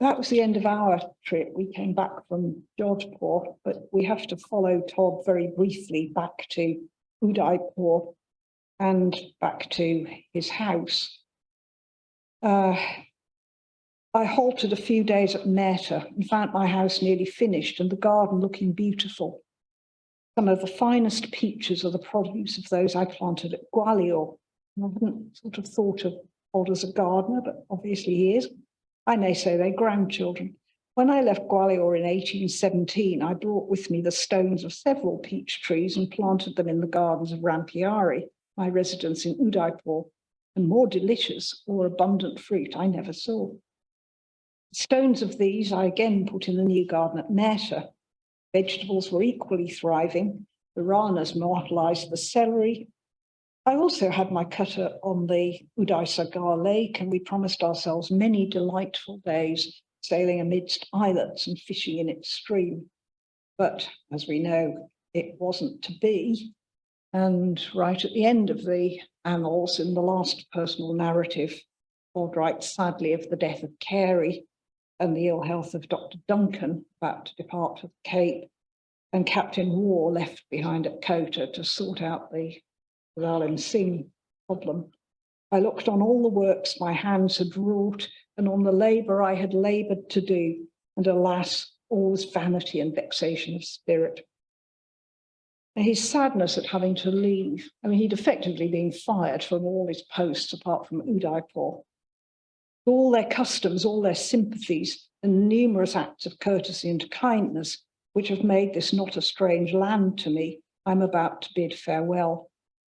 that was the end of our trip. We came back from Jodhpur, but we have to follow Todd very briefly back to Udaipur and back to his house. I halted a few days at Mehta and found my house nearly finished and the garden looking beautiful. Some of the finest peaches are the produce of those I planted at Gwalior. I hadn't sort of thought of Todd as a gardener, but obviously he is. I may say they're grandchildren. When I left Gwalior in 1817, I brought with me the stones of several peach trees and planted them in the gardens of Rampiari, my residence in Udaipur, and more delicious or abundant fruit I never saw. The stones of these I again put in the new garden at Merta. Vegetables were equally thriving. The ranas mortalised the celery. I also had my cutter on the Uday Sagar Lake, and we promised ourselves many delightful days sailing amidst islets and fishing in its stream. But as we know, it wasn't to be. And right at the end of the Annals, in the last personal narrative, Todd writes sadly of the death of Carey and the ill health of Dr. Duncan, about to depart for the Cape, and Captain War left behind at Kota to sort out the Zalim Singh problem. I looked on all the works my hands had wrought and on the labour I had laboured to do, and alas, all was vanity and vexation of spirit. And his sadness at having to leave, I mean, he'd effectively been fired from all his posts apart from Udaipur. All their customs, all their sympathies, and numerous acts of courtesy and kindness, which have made this not a strange land to me, I'm about to bid farewell.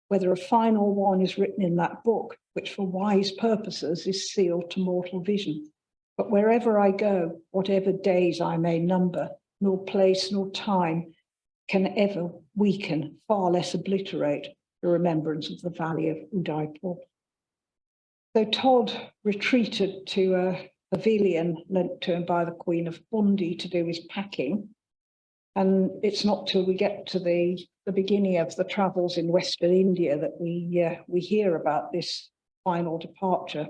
Whether a final one is written in that book, which for wise purposes is sealed to mortal vision. But wherever I go, whatever days I may number, nor place nor time can ever weaken, far less obliterate, the remembrance of the valley of Udaipur. So Todd retreated to a pavilion lent to him by the Queen of Bundi to do his packing. And it's not till we get to the beginning of the travels in Western India that we hear about this final departure.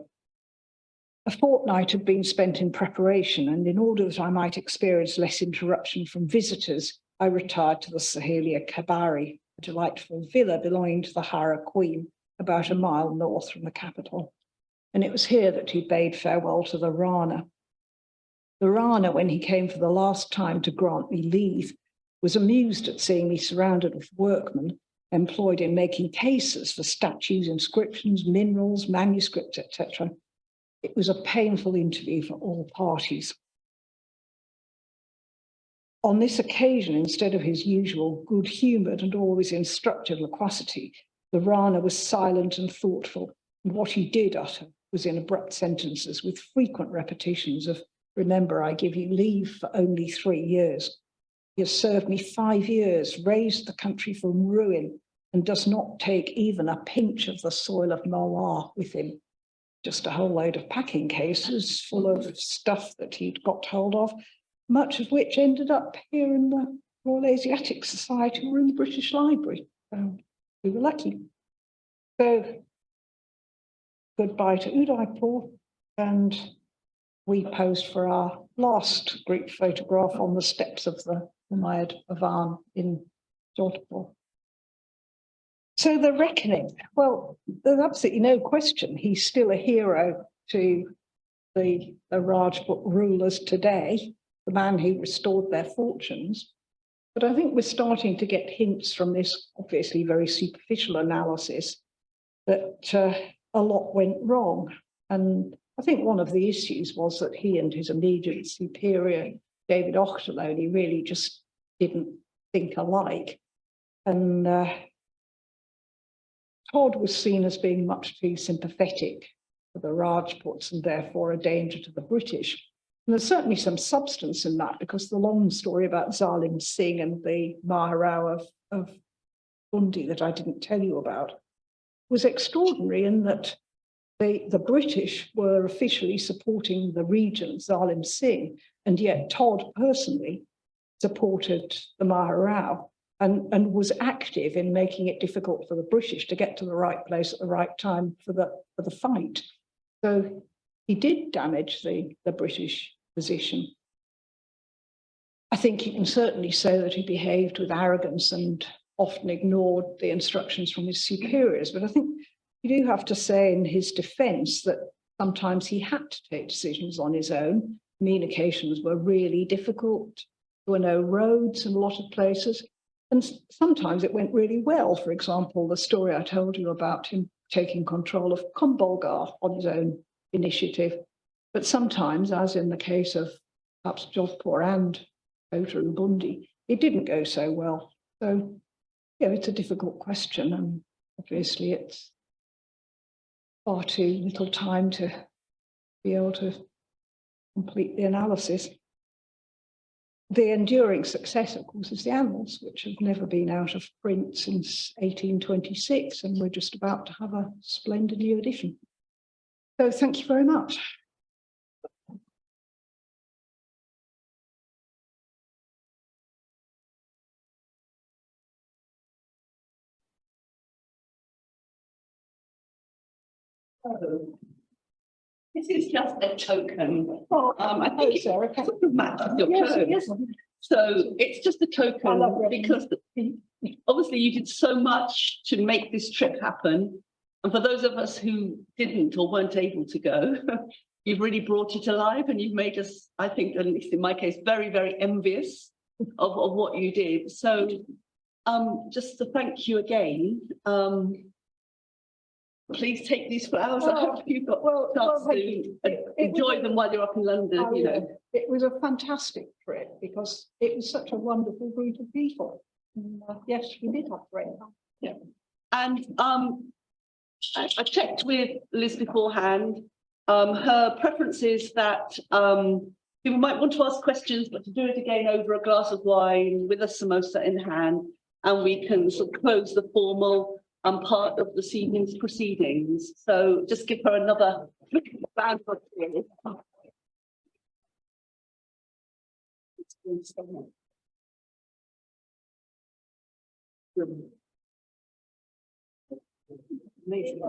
A fortnight had been spent in preparation, and in order that I might experience less interruption from visitors, I retired to the Sahelia Kabari, a delightful villa belonging to the Hara Queen, about a mile north from the capital. And it was here that he bade farewell to the Rana. The Rana, when he came for the last time to grant me leave, was amused at seeing me surrounded with workmen employed in making cases for statues, inscriptions, minerals, manuscripts, etc. It was a painful interview for all parties. On this occasion, instead of his usual good-humoured and always instructive loquacity, the Rana was silent and thoughtful, and what he did utter was in abrupt sentences with frequent repetitions of, "Remember, I give you leave for only 3 years. He has served me 5 years, raised the country from ruin, and does not take even a pinch of the soil of Mawar with him." Just a whole load of packing cases full of stuff that he'd got hold of, much of which ended up here in the Royal Asiatic Society or in the British Library. We were lucky. So goodbye to Udaipur, and we posed for our last group photograph on the steps of the Umayyad Bhavan in Jodhpur. So the reckoning, well, there's absolutely no question he's still a hero to the Rajput rulers today, the man who restored their fortunes. But I think we're starting to get hints from this obviously very superficial analysis that a lot went wrong. And I think one of the issues was that he and his immediate superior, David Ochterlony, really just didn't think alike. And Todd was seen as being much too sympathetic for the Rajputs and therefore a danger to the British. And there's certainly some substance in that, because the long story about Zalim Singh and the Maharao of Bundi that I didn't tell you about was extraordinary in that the British were officially supporting the regent, Zalim Singh, and yet Todd personally supported the Maharao and was active in making it difficult for the British to get to the right place at the right time for the fight. So he did damage the British position. I think you can certainly say that he behaved with arrogance and often ignored the instructions from his superiors, but I think you do have to say in his defense that sometimes he had to take decisions on his own. Communications were really difficult. There were no roads in a lot of places. And sometimes it went really well. For example, the story I told you about him taking control of Kombolgar on his own initiative. But sometimes, as in the case of perhaps Jodhpur and Kota and Bundi, it didn't go so well. So, it's a difficult question, and obviously it's far too little time to be able to complete the analysis. The enduring success, of course, is the Annals, which have never been out of print since 1826, and we're just about to have a splendid new edition. So thank you very much. This is just a token. I think Sarah, it sort of matches your clothes. yes. So it's just a I token love red. because obviously you did so much to make this trip happen. And for those of us who didn't or weren't able to go, you've really brought it alive, and you've made us, I think, at least in my case, very, very envious of what you did. So just to thank you again. Please take these flowers. I hope you've got a chance to enjoy them while you're up in London. Oh, yeah. It was a fantastic trip because it was such a wonderful group of people. And, yes, we did have great fun. Yeah. And I checked with Liz beforehand. Her preference is that people might want to ask questions, but to do it again over a glass of wine with a samosa in hand, and we can sort of close the formal part of this evening's proceedings. So just give her another round of applause. Amazing.